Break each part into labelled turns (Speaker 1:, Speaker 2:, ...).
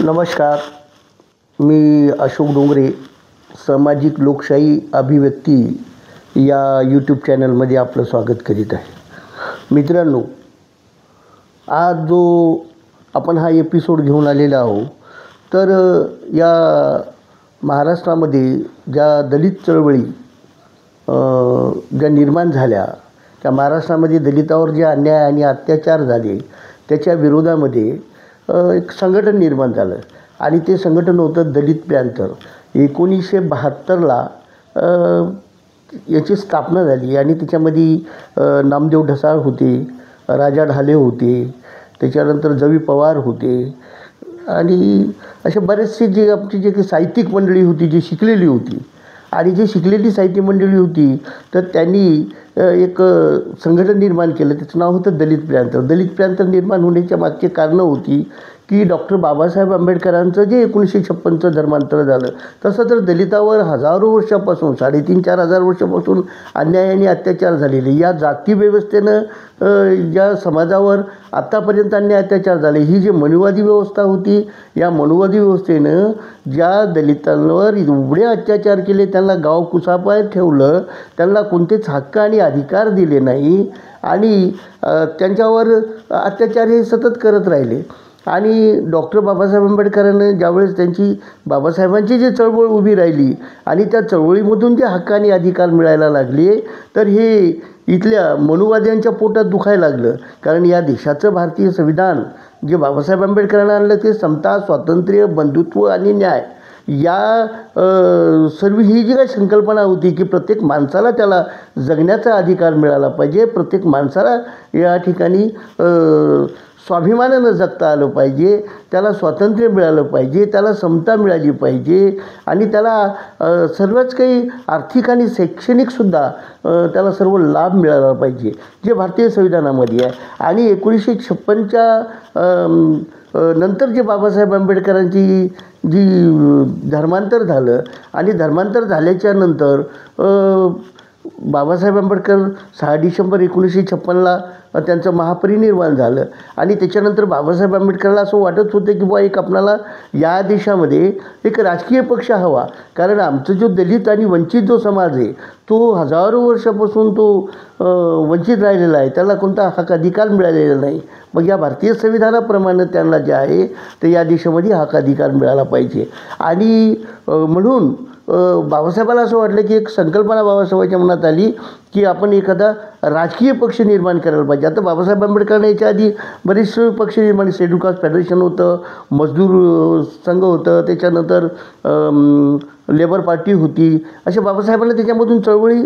Speaker 1: नमस्कार. मी अशोक डोंगरे. सामाजिक लोकशाही अभिव्यक्ती या यूट्यूब चॅनलमध्ये आपलं स्वागत करीत आहे. मित्रांनो, आज जो आपण हा एपिसोड घेऊन आलेला आहोत, तर या महाराष्ट्रामध्ये ज्या दलित चळवळी ज्या निर्माण झाल्या, त्या महाराष्ट्रामध्ये दलितावर जे अन्याय आणि अत्याचार झाले त्याच्या विरोधामध्ये एक संघटन निर्माण झालं आणि ते संघटन होतं दलित पॅंथर. 1972ला याची स्थापना झाली आणि त्याच्यामध्ये नामदेव ढसाळ होते, राजा ढाले होते, त्याच्यानंतर जवी पवार होते आणि असे बरेचसे जे आमची जे काही साहित्यिक मंडळी होती, जी शिकलेली होती आणि जी शिकलेली साहित्य मंडळी होती, तर त्यांनी एक संघटन निर्माण केलं. त्याचं नाव होतं दलित पॅंथर. दलित पॅंथर निर्माण होण्याच्या मागची कारणं होती की डॉक्टर बाबासाहेब आंबेडकरांचं जे 1956चं धर्मांतर झालं, तसं तर दलितावर हजारो वर्षापासून 3,500-4,000 हजार वर्षापासून अन्याय आणि अत्याचार झालेले, या जातीव्यवस्थेनं ज्या समाजावर आत्तापर्यंत अन्याय अत्याचार झाले, ही जी मनुवादी व्यवस्था होती, या मनुवादी व्यवस्थेनं ज्या दलितांवर एवढे अत्याचार केले, त्यांना गाव कुसापायत ठेवलं, त्यांना कोणतेच हक्क आणि अधिकार दिले नाही आणि त्यांच्यावर अत्याचार हे सतत करत राहिले. आणि डॉक्टर बाबासाहेब आंबेडकरांनी ज्यावेळेस त्यांची बाबासाहेबांची जी चळवळ उभी राहिली आणि त्या चळवळीमधून जे हक्क आणि अधिकार मिळायला लागले, तर हे इथल्या मनुवाद्यांच्या पोटात दुखायला लागलं. कारण या देशाचं भारतीय संविधान जे बाबासाहेब आंबेडकरांनी आणलं, ते समता, स्वातंत्र्य, बंधुत्व आणि न्याय या सर्व ही जी काही संकल्पना होती की प्रत्येक माणसाला त्याला जगण्याचा अधिकार मिळाला पाहिजे, प्रत्येक माणसाला या ठिकाणी स्वाभिमानानं जगता आलं पाहिजे, त्याला स्वातंत्र्य मिळालं पाहिजे, त्याला समता मिळाली पाहिजे आणि त्याला सर्वच काही आर्थिक आणि शैक्षणिकसुद्धा त्याला सर्व लाभ मिळाला पाहिजे, जे भारतीय संविधानामध्ये आहे. आणि 1956च्या नंतर जे बाबासाहेब आंबेडकरांची जी धर्मांतर झालं आणि धर्मांतर झाल्याच्या नंतर बाबासाहेब आंबेडकर 6 डिसेंबर 1956ला त्यांचं महापरिनिर्वाण झालं आणि त्याच्यानंतर बाबासाहेब आंबेडकरला असं वाटत होतं की बुवा एक आपल्याला या देशामध्ये एक राजकीय पक्ष हवा, कारण आमचं जो दलित आणि वंचित जो समाज आहे, तो हजारो वर्षापासून तो वंचित राहिलेला आहे, त्याला कोणता हक्क अधिकार मिळालेला नाही. मग या भारतीय संविधानाप्रमाणे त्यांना जे आहे ते या देशामध्ये हक्क अधिकार मिळाला पाहिजे. आणि म्हणून बाबासाहेबाला असं वाटलं की एक संकल्पना बाबासाहेबांच्या मनात आली की आपण एखादा राजकीय पक्ष निर्माण करायला पाहिजे. आता बाबासाहेब आंबेडकरांनी याच्या आधी बरेचसे पक्ष निर्माण, शेड्यूल कास्ट फेडरेशन होतं, मजदूर संघ होतं, त्याच्यानंतर लेबर पार्टी होती, अशा बाबासाहेबांना त्याच्यामधून चळवळी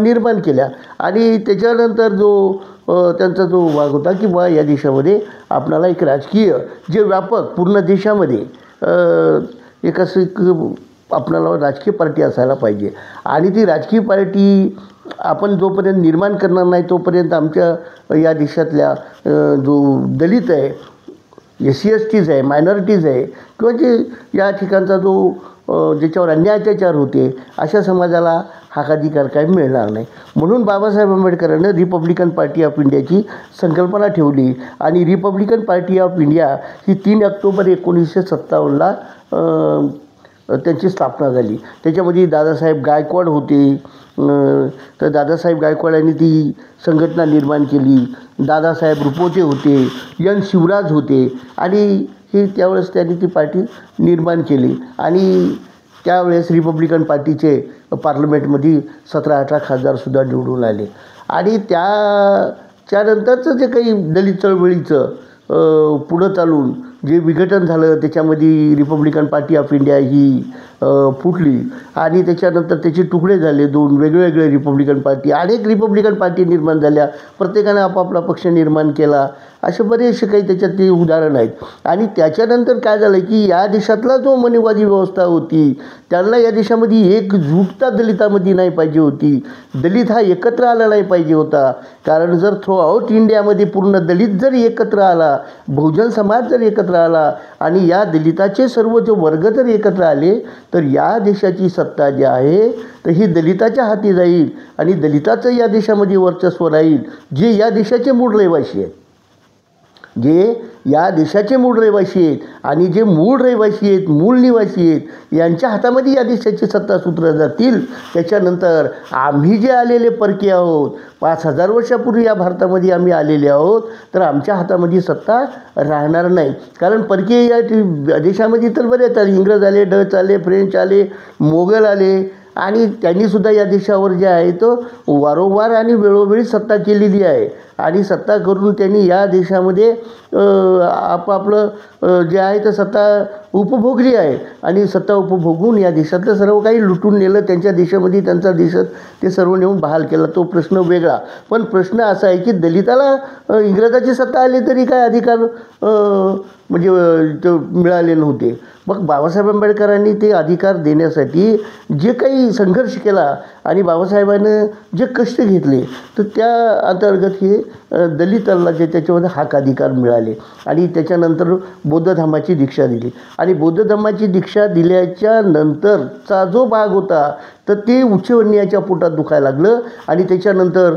Speaker 1: निर्माण केल्या. आणि त्याच्यानंतर जो त्यांचा जो भाग होता की बा या देशामध्ये आपणाला एक राजकीय जे व्यापक पूर्ण देशामध्ये एक असं एक आपल्याला राजकीय पार्टी असायला पाहिजे. आणि ती राजकीय पार्टी आपण जोपर्यंत निर्माण करणार नाही, तोपर्यंत आमच्या या देशातल्या जो दलित आहे, SC-STज आहे, मायनॉरिटीज आहे, किंवा जे या ठिकाणचा जो ज्याच्यावर अन्याय अत्याचार होते, अशा समाजाला हक्काधिकार काही मिळणार नाही. म्हणून बाबासाहेब आंबेडकरांनी रिपब्लिकन पार्टी ऑफ इंडियाची संकल्पना ठेवली आणि रिपब्लिकन पार्टी ऑफ इंडिया ही 3 ऑक्टोबर 1957ला त्यांची स्थापना झाली. त्याच्यामध्ये दादासाहेब गायकवाड होते, तर दादासाहेब गायकवाड यांनी ती संघटना निर्माण केली. दादासाहेब रुपवते होते, N. शिवराज होते आणि हे त्यावेळेस त्यांनी ती पार्टी निर्माण केली. आणि त्यावेळेस रिपब्लिकन पार्टीचे पार्लमेंटमध्ये 17-18 खासदारसुद्धा निवडून आले. आणि त्यानंतरचं जे काही दलित चळवळीचं पुढं चालून जे विघटन झालं, त्याच्यामध्ये रिपब्लिकन पार्टी ऑफ इंडिया ही फुटली आणि त्याच्यानंतर त्याचे तुकडे झाले, 2 वेगवेगळे रिपब्लिकन पार्टी, अनेक रिपब्लिकन पार्टी निर्माण झाल्या, प्रत्येकाने आपापला पक्ष निर्माण केला. असे बरेचसे काही त्याच्यात ते उदाहरण आहेत. आणि त्याच्यानंतर काय झालं की या देशातला जो मनुवादी व्यवस्था होती, त्यांना या देशामध्ये एकजूटता दलितामध्ये नाही पाहिजे होती. दलित हा एकत्र आला नाही पाहिजे होता. कारण जर थ्रू आउट इंडियामध्ये पूर्ण दलित जर एकत्र आला, बहुजन समाज जर एकत्र आला आणि या दलिताचे सर्व जे वर्ग जर एकत्र आले, तर या देशाची सत्ता जी आहे तर ही दलिताच्या हाती जाईल आणि दलिताचं या देशामध्ये वर्चस्व राहील, जे या देशाचे मूळ रहिवासी आहेत. जे या देशाचे मूळ रहिवासी आहेत आणि जे मूळ रहिवासी आहेत, मूळ निवासी आहेत, यांच्या हातामध्ये या देशाची सत्तासूत्र जातील. त्याच्यानंतर आम्ही जे आलेले परके आहोत, 5,000 वर्षापूर्वी या भारतामध्ये आम्ही आलेले आहोत, तर आमच्या हातामध्ये सत्ता राहणार नाही. कारण परकीय या देशामध्ये तर बरेच आले, इंग्रज आले, डच आले, फ्रेंच आले, मोगल आले आणि त्यांनीसुद्धा या देशावर जे आहे तो वारंवार आणि वेळोवेळी सत्ता केलेली आहे आणि सत्ता करून त्यांनी या देशामध्ये आपापलं जे आहे ते सत्ता उपभोगली आहे आणि सत्ता उपभोगून या देशातलं सर्व काही लुटून नेलं. त्यांच्या देशामध्ये त्यांचा देशात ते सर्व नेऊन बहाल केला. तो प्रश्न वेगळा. पण प्रश्न असा आहे की दलिताला इंग्रजाची सत्ता आली तरी काय अधिकार म्हणजे मिळाले नव्हते. मग बाबासाहेब आंबेडकरांनी ते अधिकार देण्यासाठी जे काही संघर्ष केला आणि बाबासाहेबांनी जे कष्ट घेतले तर त्या अंतर्गत हे दलितांना जे त्याच्यामध्ये हक अधिकार मिळाले आणि त्याच्यानंतर बौद्ध धर्माची दीक्षा दिली आणि बौद्ध धर्माची दीक्षा दिल्याच्या नंतरचा जो भाग होता तर ते उच्चवर्णीयाच्या पोटात दुखायला लागलं आणि त्याच्यानंतर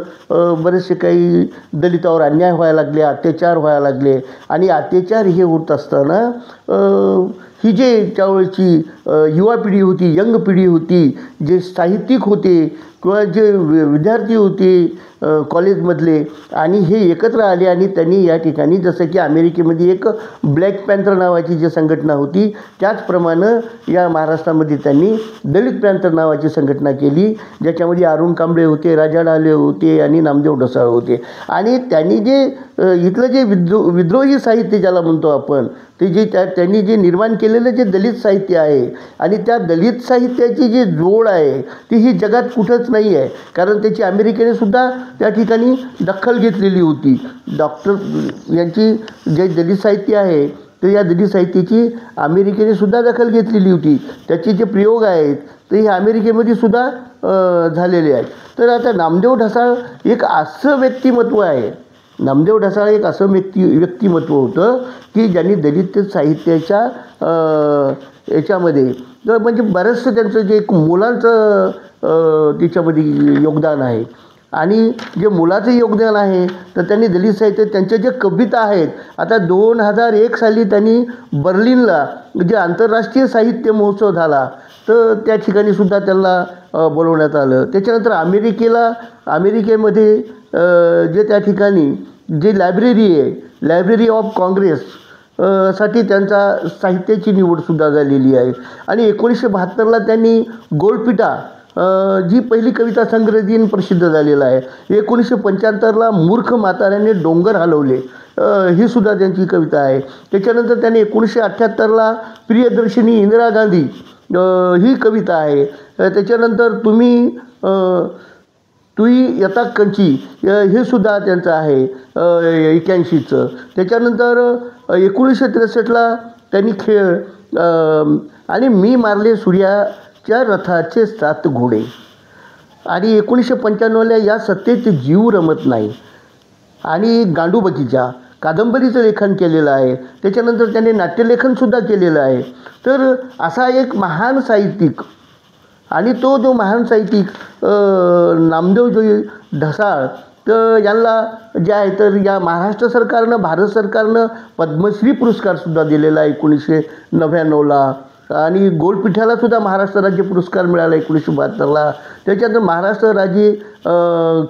Speaker 1: बरेचसे काही दलितावर अन्याय व्हायला लागले, अत्याचार व्हायला लागले आणि अत्याचार हे होत असताना ही जे त्यावेळची युवा पिढी होती, यंग पिढी होती, जे साहित्यिक होते किंवा जे विद्यार्थी होते कॉलेजमधले आणि हे एकत्र आले आणि त्यांनी या ठिकाणी जसं की अमेरिकेमध्ये एक ब्लॅक पॅन्थर नावाची जी संघटना होती त्याचप्रमाणे या महाराष्ट्रामध्ये त्यांनी दलित पॅन्थर नावाची संघटना केली, ज्याच्यामध्ये अरुण कांबळे होते, राजा ढाले होते आणि नामदेव ढसाळ होते. आणि त्यांनी जे इथलं जे विद्रोही साहित्य ज्याला म्हणतो आपण ते जे त्यांनी जे निर्माण केलेलं जे दलित साहित्य आहे आणि त्या दलित साहित्याची जी जोड आहे ती ही जगात कुठंच नाही आहे. कारण त्याची अमेरिकेने सुद्धा त्या ठिकाणी दखल घेतलेली होती. डॉक्टर यांची जे दलित साहित्य आहे तर या दलित साहित्याची अमेरिकेने सुद्धा दखल घेतलेली होती. त्याचे जे प्रयोग आहेत ते हे अमेरिकेमध्ये सुद्धा झालेले आहेत. तर आता नामदेव ढसाळ एक असं व्यक्तिमत्व आहे, नामदेव ढसाळ एक असं व्यक्तिमत्व होतं की ज्यांनी दलित साहित्याच्या याच्यामध्ये म्हणजे बरंचसं त्यांचं जे एक मुलांचं त्याच्यामध्ये योगदान आहे आणि जे मुलाचं योगदान आहे तर त्यांनी दलित साहित्य त्यांच्या जे कविता आहेत. आता 2001 साली त्यांनी बर्लिनला जे आंतरराष्ट्रीय साहित्य महोत्सव झाला तर त्या ठिकाणी सुद्धा त्यांना बोलवण्यात आलं. त्याच्यानंतर अमेरिकेमध्ये जे त्या ठिकाणी जे लायब्ररी आहे, लायब्ररी ऑफ काँग्रेस साठी त्यांचा साहित्याची निवडसुद्धा झालेली आहे. आणि 1972ला त्यांनी गोलपिटा जी पहिली कविता संग्रह दिन प्रसिद्ध झालेला आहे. 1975ला मूर्ख म्हाताऱ्याने डोंगर हलवले ही सुद्धा त्यांची कविता आहे. त्याच्यानंतर त्यांनी 1978ला प्रियदर्शिनी इंदिरा गांधी ही कविता आहे. त्याच्यानंतर तुम्ही यथा कंची हे सुद्धा त्यांचं आहे 81चं. त्याच्यानंतर 1963ला त्यांनी खेळ आणि मी मारले सूर्याच्या रथाचे 7 घोडे आणि 1995ला या सत्तेत जीव रमत नाही आणि गांडूबकीच्या कादंबरीचं लेखन केलेलं आहे. त्याच्यानंतर त्यांनी नाट्यलेखनसुद्धा केलेलं आहे. तर असा एक महान साहित्यिक आणि तो जो महान साहित्यिक नामदेव ढसाळ तर यांना जे आहे तर या महाराष्ट्र सरकारनं, भारत सरकारनं पद्मश्री पुरस्कारसुद्धा दिलेला आहे 1999ला आणि गोलपिठ्यालासुद्धा महाराष्ट्र राज्य पुरस्कार मिळाला 1972ला. त्याच्यानंतर महाराष्ट्र राज्य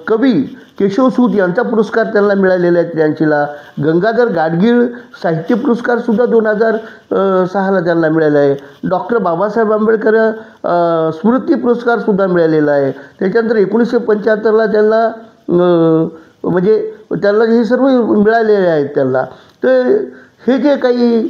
Speaker 1: कवी केशवसूत यांचा पुरस्कार त्यांना मिळालेला आहे 83ला. गंगाधर गाडगीळ साहित्य पुरस्कारसुद्धा 2006ला त्यांना मिळाला आहे. डॉक्टर बाबासाहेब आंबेडकर स्मृती पुरस्कारसुद्धा मिळालेला आहे. त्याच्यानंतर 1975ला त्यांना म्हणजे त्यांना हे सर्व मिळालेले आहेत त्यांना. तर हे जे काही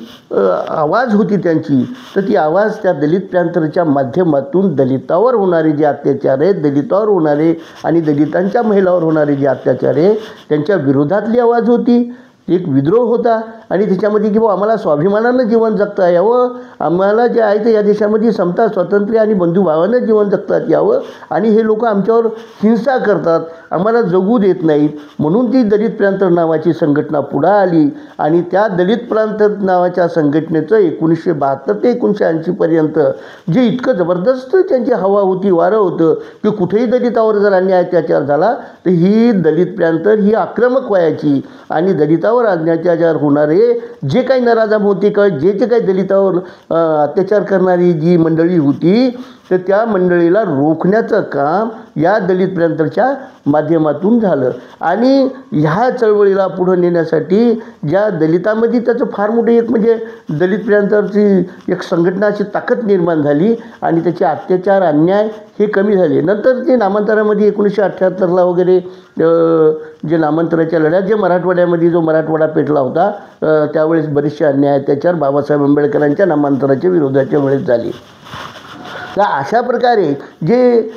Speaker 1: आवाज होती त्यांची तर ती आवाज त्या दलित पॅन्थरच्या माध्यमातून दलितावर होणारे जे अत्याचार आहेत, दलितावर होणारे आणि दलितांच्या महिलावर होणारे जे अत्याचार आहे त्यांच्या विरोधातली आवाज होती. एक विद्रोह होता आणि त्याच्यामध्ये की आम्हाला स्वाभिमानानं जीवन जगता यावं, आम्हाला जे आहे ते या देशामध्ये समता स्वातंत्र्य आणि बंधुभावानं जीवन जगतात यावं, आणि हे लोक आमच्यावर हिंसा करतात, आम्हाला जगू देत नाहीत. म्हणून ती दलित प्रांत नावाची संघटना पुढं आली आणि त्या दलित प्रांत नावाच्या संघटनेचं 1972 ते 1980पर्यंत जे इतकं जबरदस्त त्यांची हवा होती, वारं होतं की कुठेही दलितावर जर अन्याय अत्याचार झाला तर ही दलित प्रांत ही आक्रमक व्हायची आणि दलितावर अत्याचार होणारे जे काही नराधम होते का जे काही दलितावर अत्याचार करणारी जी मंडळी होती तर त्या मंडळीला रोखण्याचं काम या दलित प्रांतच्या माध्यमातून झालं. आणि ह्या चळवळीला पुढं नेण्यासाठी ज्या दलितामध्ये त्याचं फार मोठं एक म्हणजे दलित प्रांताची एक संघटना अशी ताकद निर्माण झाली आणि त्याचे अत्याचार अन्याय हे कमी झाले. नंतर ते नामांतरामध्ये 1978ला वगैरे जे नामांतराच्या लढ्यात जे मराठवाड्यामध्ये जो मराठवाडा पेटला होता त्यावेळेस बरेचसे अन्याय अत्याचार बाबासाहेब आंबेडकरांच्या नामांतराच्या विरोधाच्या वेळेस झाले. तर अशा प्रकारे जे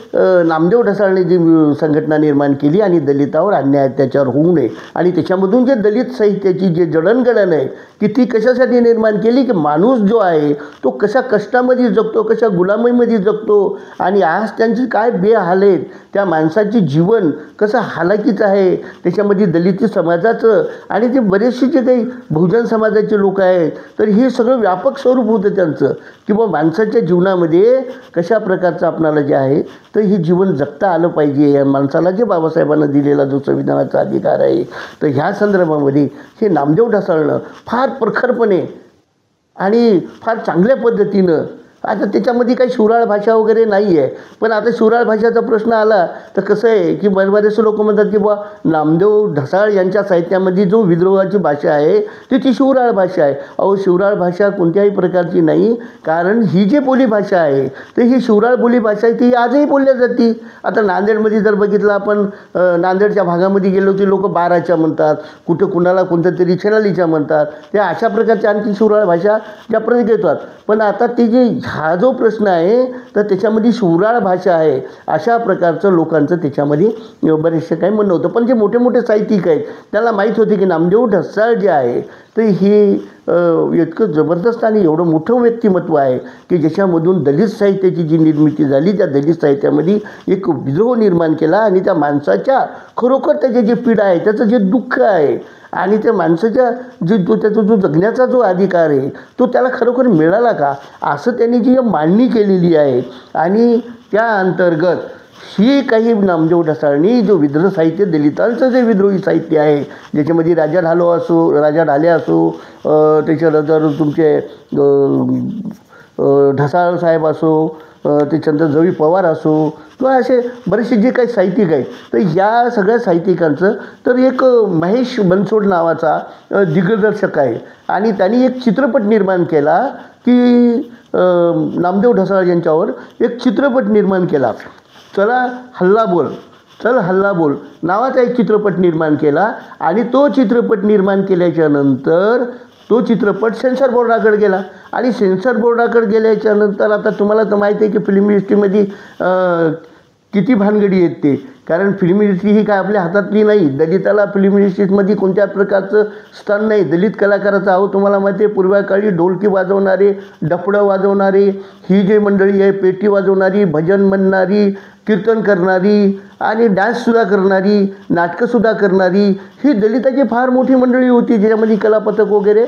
Speaker 1: नामदेव ढसाळने जी संघटना निर्माण केली आणि दलितावर अन्याय अत्याचार होऊ नये आणि त्याच्यामधून जे दलित साहित्याची जे जडणघडण आहे की ती कशासाठी निर्माण केली की माणूस जो आहे तो कशा कष्टामध्ये जगतो, कशा गुलामीमध्ये जगतो आणि आज त्यांची काय बेहाल आहेत, त्या माणसाची जीवन कसं हालाकीचं आहे, त्याच्यामध्ये दलित समाजाचं आणि ते बरेचसे जे काही बहुजन समाजाचे लोक आहेत तर हे सगळं व्यापक स्वरूप होतं त्यांचं किंवा माणसाच्या जीवनामध्ये कशा प्रकारचं आपणाला जे आहे तर हे जीवन जगता आलं पाहिजे. या माणसाला जे बाबासाहेबांना दिलेला जो संविधानाचा अधिकार आहे तर ह्या संदर्भामध्ये हे नामदेव ढसाळनं फार प्रखरपणे आणि फार चांगल्या पद्धतीनं, आता त्याच्यामध्ये काही शिवराळ भाषा वगैरे नाही आहे, पण आता शिवराळ भाषेचा प्रश्न आला तर कसं आहे की बरेचसे लोक म्हणतात की बुवा नामदेव ढसाळ यांच्या साहित्यामध्ये जो विद्रोहाची भाषा आहे ती शिवराळ भाषा आहे. अहो शिवराळ भाषा कोणत्याही प्रकारची नाही, कारण ही जी बोली भाषा आहे तर ही शिवराळ बोली भाषा आहे ती आजही बोलल्या जाते. आता नांदेडमध्ये जर बघितलं आपण नांदेडच्या भागामध्ये गेलो की लोक बाराच्या म्हणतात, कुठं कुणाला कोणत्या तरी छेनालीच्या म्हणतात, त्या अशा प्रकारच्या आणखी शिवराळ भाषा ज्या प्रत्येक येतात. पण आता ती जी हा जो प्रश्न आहे तर त्याच्यामध्ये शिवराळ भाषा आहे अशा प्रकारचं लोकांचं त्याच्यामध्ये बरेचसे काही म्हणणं होतं. पण जे मोठे मोठे साहित्यिक आहेत त्याला माहीत होते की नामदेव ढसाळ जे आहे तर हे इतकं जबरदस्त आणि एवढं मोठं व्यक्तिमत्व आहे की ज्याच्यामधून दलित साहित्याची जी निर्मिती झाली त्या दलित साहित्यामध्ये एक विद्रोह निर्माण केला आणि त्या माणसाच्या खरोखर त्याचे जे पीडा आहे त्याचं जे दुःख आहे आणि त्या माणसाच्या त्याचा जो जगण्याचा जो अधिकार आहे तो त्याला खरोखर मिळाला का असं त्यांनी जी मांडणी केलेली आहे. आणि त्या अंतर्गत ही काही नामदेव ढसाळनी जो विद्रोह साहित्य दलितांचं जे विद्रोही साहित्य आहे ज्याच्यामध्ये राजा ढाले असो त्याच्यानंतर तुमचे ढसाळ साहेब असो त्याच्यानंतर जवी पवार असो किंवा असे बरेचसे जे काही साहित्यिक आहेत तर या सगळ्या साहित्यिकांचं तर एक महेश बनसोड नावाचा दिग्दर्शक आहे आणि त्यांनी एक चित्रपट निर्माण केला की नामदेव ढसाळ यांच्यावर एक चित्रपट निर्माण केला. चल हल्ला बोल नावाचा एक चित्रपट निर्माण केला आणि तो चित्रपट निर्माण केल्याच्या नंतर तो चित्रपट सेन्सर बोर्डाकडे गेला आणि सेन्सर बोर्डाकडे गेल्याच्या नंतर आता तुम्हाला तर माहिती आहे की फिल्म इंडस्ट्रीमध्ये किती भानगडी आहेत ते, कारण फिल्म इंडस्ट्री ही काय आपल्या हातातली नाही. दलिताला फिल्म इंडस्ट्रीमध्ये कोणत्या प्रकारचं स्थान नाही. दलित कलाकाराचा अहो तुम्हाला माहिती आहे पूर्वीकाळी ढोलकी वाजवणारे, डफडं वाजवणारे, ही जी मंडळी आहे पेटी वाजवणारी, भजन म्हणणारी, कीर्तन करणारी आणि डान्ससुद्धा करणारी, नाटकंसुद्धा करणारी ही दलिताची फार मोठी मंडळी होती ज्याच्यामध्ये कलापथक वगैरे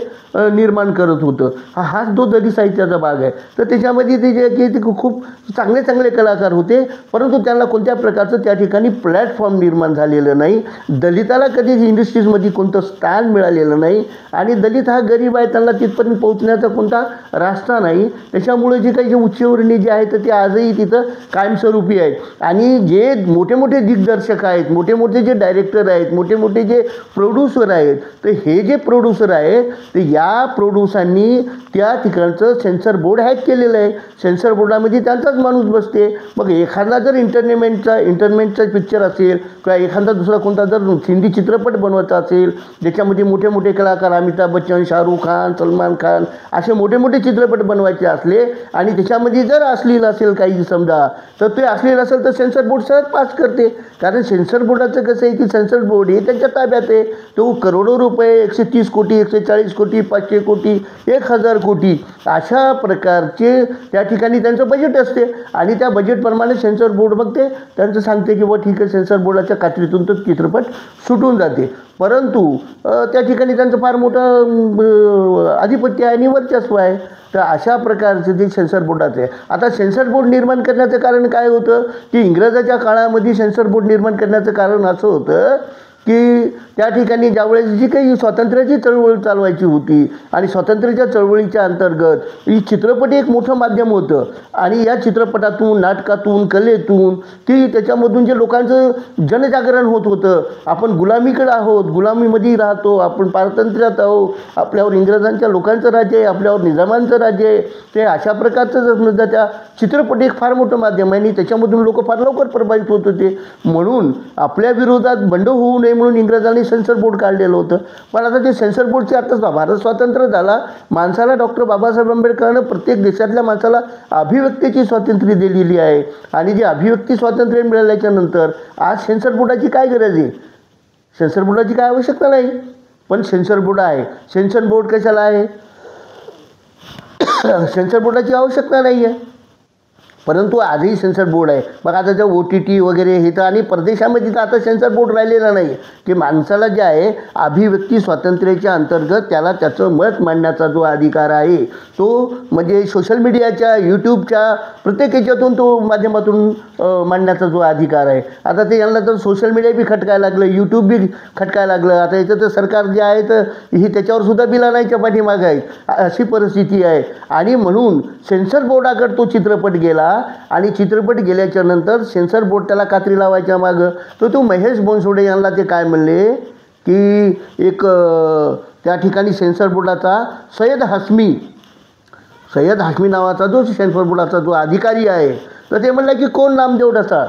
Speaker 1: निर्माण करत होतं. हाच जो दलित साहित्याचा भाग आहे. तर त्याच्यामध्ये ते जे की ते खूप चांगले चांगले कलाकार होते परंतु त्यांना कोणत्या प्रकारचं त्या ठिकाणी प्लॅटफॉर्म निर्माण झालेलं नाही. दलिताला कधीच इंडस्ट्रीजमध्ये कोणतं स्थान मिळालेलं नाही आणि दलित हा गरीब आहे, त्यांना तिथपर्यंत पोहोचण्याचा कोणता रास्ता नाही. त्याच्यामुळे जे काही जे उच्चवर्णीय जे आहे तर ते आजही तिथं कायमस्वरूपी आहेत. आणि जे मोठे मोठे दिग्दर्शक आहेत, मोठे मोठे जे डायरेक्टर आहेत, मोठे मोठे जे प्रोड्युसर आहेत तर हे जे प्रोड्युसर आहेत तर या प्रोड्युसरांनी त्या ठिकाणचं सेन्सर बोर्ड हॅक केलेलं आहे. सेन्सर बोर्डामध्ये त्यांचाच माणूस बसते. मग एखादा जर इंटरनेटचा पिक्चर असेल किंवा एखादा दुसरा कोणता जर हिंदी चित्रपट बनवायचा असेल ज्याच्यामध्ये मोठे मोठे कलाकार अमिताभ बच्चन, शाहरुख खान, सलमान खान असे मोठे मोठे चित्रपट बनवायचे असले आणि त्याच्यामध्ये जर अश्लील असेल काही समजा तर ते अश्लील असेल तर सेन्सर बोर्ड सहज पास करते. कारण सेन्सर बोर्डाचं कसं आहे की सेन्सर बोर्ड हे त्यांच्या ताब्यात आहे. तो करोडो रुपये 130 कोटी 140 कोटी 500 कोटी 1000 कोटी अशा प्रकारचे त्या ठिकाणी त्यांचं बजेट असते आणि त्या बजेटप्रमाणे सेन्सर बोर्ड मग ते त्यांचं सांगते की ठीक आहे सेन्सर बोर्डाच्या कात्रीतून तो चित्रपट सुटून जाते. परंतु त्या ठिकाणी त्यांचं फार मोठं आधिपत्य आहे आणि वर्चस्व आहे. तर अशा प्रकारचं जे सेन्सर बोर्डाचं आहे. आता सेन्सर बोर्ड निर्माण करण्याचं कारण काय होतं की इंग्रजाच्या काळामध्ये सेन्सर बोर्ड निर्माण करण्याचं कारण असं होतं की त्या ठिकाणी ज्यावेळेस जी काही स्वातंत्र्याची चळवळ चालवायची होती आणि स्वातंत्र्याच्या चळवळीच्या अंतर्गत ही चित्रपट एक मोठं माध्यम होतं आणि या चित्रपटातून नाटकातून कलेतून की त्याच्यामधून जे लोकांचं जनजागरण होत होतं. आपण गुलामीकडे आहोत, गुलामीमध्ये राहतो, आपण पारतंत्र्यात आहोत, आपल्यावर इंग्रजांच्या लोकांचं राज्य आहे, आपल्यावर निजामांचं राज्य आहे. ते अशा प्रकारचं समजा त्या चित्रपट एक फार मोठं माध्यम आहे आणि त्याच्यामधून लोक फार लवकर प्रभावित होत होते. म्हणून आपल्या विरोधात बंड होऊ नये म्हणून इंग्रजांनी सेन्सर बोर्ड काढलेलं होतं. पण आता ते सेन्सर बोर्डचे आताच भारत स्वातंत्र्य झाला, माणसाला डॉक्टर बाबासाहेब आंबेडकरांनं प्रत्येक देशातल्या माणसाला अभिव्यक्तीची स्वातंत्र्य दिलेली आहे आणि जे अभिव्यक्ती स्वातंत्र्य मिळाल्याच्या नंतर आज सेन्सर बोर्डाची काय गरज आहे, सेन्सर बोर्डाची काय आवश्यकता नाही. पण सेन्सर बोर्ड आहे. सेन्सर बोर्ड कशाला आहे? सेन्सर बोर्डाची आवश्यकता नाही आहे. परंतु आजही सेन्सर बोर्ड आहे. मग आता जर OTT वगैरे हे तर आणि परदेशामध्ये तर आता सेन्सर बोर्ड राहिलेला नाही की माणसाला जे आहे अभिव्यक्ती स्वातंत्र्याच्या अंतर्गत त्याला त्याचं मत मांडण्याचा जो अधिकार आहे तो म्हणजे सोशल मीडियाच्या यूट्यूबच्या प्रत्येक याच्यातून तो माध्यमातून मांडण्याचा जो अधिकार आहे. आता ते यांना तर सोशल मीडिया बी खटकायला लागलं, यूट्यूब बी खटकायला लागलं. आता याचं तर सरकार जे आहे तर ही त्याच्यावर सुद्धा बिला नाहीच्या पाठीमागं आहे अशी परिस्थिती आहे. आणि म्हणून सेन्सर बोर्डाकडे तो चित्रपट गेला आणि चित्रपट गेल्याच्या नंतर सेन्सर बोर्ड त्याला कात्री लावायच्या मागं तो महेश बनसोडे यांना ते काय म्हणले की एक त्या ठिकाणी सेन्सर बोर्डाचा सय्यद हाशमी नावाचा जो सेन्सर बोर्डाचा जो अधिकारी आहे तर ते म्हणलं की कोण नामदेव ढसाळ,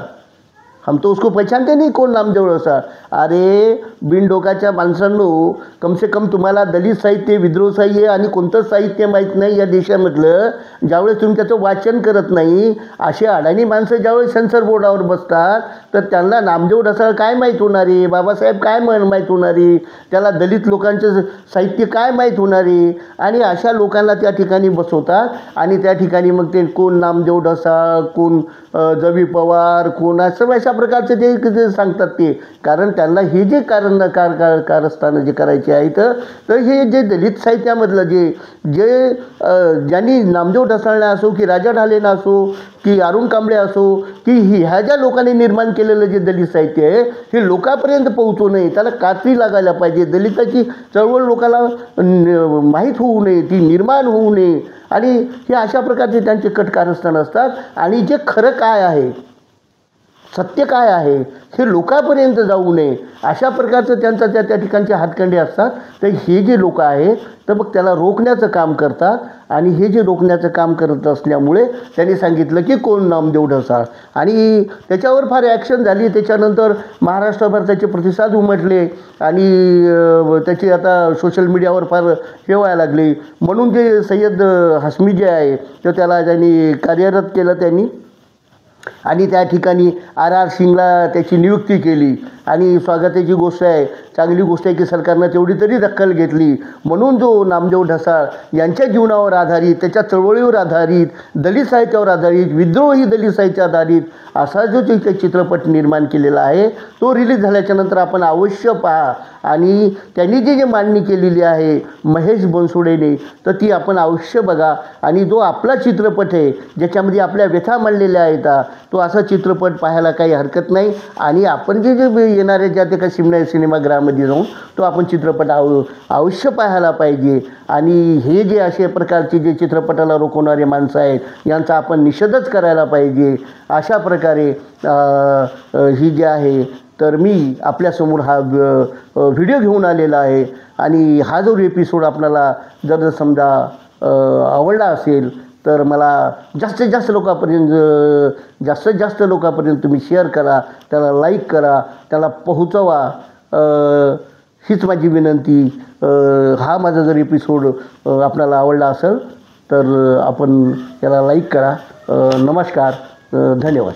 Speaker 1: हम तो उसको पहचानते नहीं कोण नामदेव ढसाळ. अरे बिनडोकाच्या माणसांनो, कम से कम तुम्हाला दलित साहित्य, विद्रोह साहित्य आणि कोणतंच साहित्य माहीत नाही या देशामधलं. ज्यावेळेस तुम्ही त्याचं वाचन करत नाही अशी अडाणी माणसं ज्यावेळेस सेन्सर बोर्डावर बसतात तर त्यांना नामदेव ढसाळ काय माहीत होणार आहे, बाबासाहेब काय माहीत होणार आहे, त्याला दलित लोकांचं साहित्य काय माहीत होणार आहे. आणि अशा लोकांना त्या ठिकाणी बसवतात आणि त्या ठिकाणी मग ते कोण नामदेव ढसाळ, कोण जवी पवार, कोण असं अशा प्रकारचे ते सांगतात ते. कारण त्यांना हे जे कारस्थानं जे करायचे आहेत तर हे जे दलित साहित्यामधलं जे ज्यांनी नामदेव ढसाळला असो की राजा ढालेनं असो की अरुण कांबळे असो की ह्या ज्या लोकांनी निर्माण केलेलं जे दलित साहित्य आहे हे लोकांपर्यंत पोहोचू नये, त्याला कात्री लागायला पाहिजे. दलिताची चळवळ लोकांना माहीत होऊ नये, ती निर्माण होऊ नये आणि हे अशा प्रकारचे त्यांचे कट कारस्थान असतात. आणि जे खरं काय आहे, सत्य काय आहे हे लोकांपर्यंत जाऊ नये अशा प्रकारचं त्यांचा त्या ठिकाणचे हातखंडे असतात. तर हे जे लोक आहेत तर मग त्याला रोखण्याचं काम करतात आणि हे जे रोखण्याचं काम करत असल्यामुळे त्यांनी सांगितलं की कोण नामदेव ढसाळ आणि त्याच्यावर फार ॲक्शन झाली. त्याच्यानंतर महाराष्ट्रभर त्याचे प्रतिसाद उमटले आणि त्याची आता सोशल मीडियावर फार हे व्हायला लागले. म्हणून जे सय्यद हाशमी जे आहे तर त्याला त्यांनी कार्यरत केलं त्यांनी आणि त्या ठिकाणी RR सिंगला त्याची नियुक्ती केली. आणि स्वागताची गोष्ट आहे, चांगली गोष्ट आहे की सरकारनं तेवढी तरी दखल घेतली. म्हणून जो नामदेव ढसाळ यांच्या जीवनावर आधारित, त्याच्या चळवळीवर आधारित, दलित साहित्यावर आधारित, विद्रोही दलित साहित्य आधारित असा जो चित्रपट निर्माण केलेला आहे तो रिलीज झाल्याच्या नंतर आपण अवश्य पहा. आणि त्यांनी जे मांडणी केलेली आहे महेश बनसोडेने तर ती आपण अवश्य बघा. आणि जो आपला चित्रपट आहे ज्याच्यामध्ये आपल्या व्यथा मांडलेल्या आहेत तो असा चित्रपट पाहायला काही हरकत नाही. आणि आपण जे येणाऱ्या ज्या ते का सिनेमागृहामध्ये जाऊन तो आपण चित्रपट अवश्य पाहायला पाहिजे. आणि हे जे अशा प्रकारचे जे चित्रपटाला रोखणारे माणसं आहेत यांचा आपण निषेधच करायला पाहिजे. अशा प्रकारे ही जी आहे तर मी आपल्यासमोर हा व्हिडिओ घेऊन आलेला आहे. आणि हा जो एपिसोड आपल्याला जर समजा आवडला असेल तर मला जास्तीत जास्त लोकांपर्यंत तुम्ही शेअर करा, त्याला लाईक करा, त्याला पोहोचवा. हीच माझी विनंती. हा माझा जर एपिसोड आपल्याला आवडला असेल तर आपण याला लाईक करा. नमस्कार, धन्यवाद.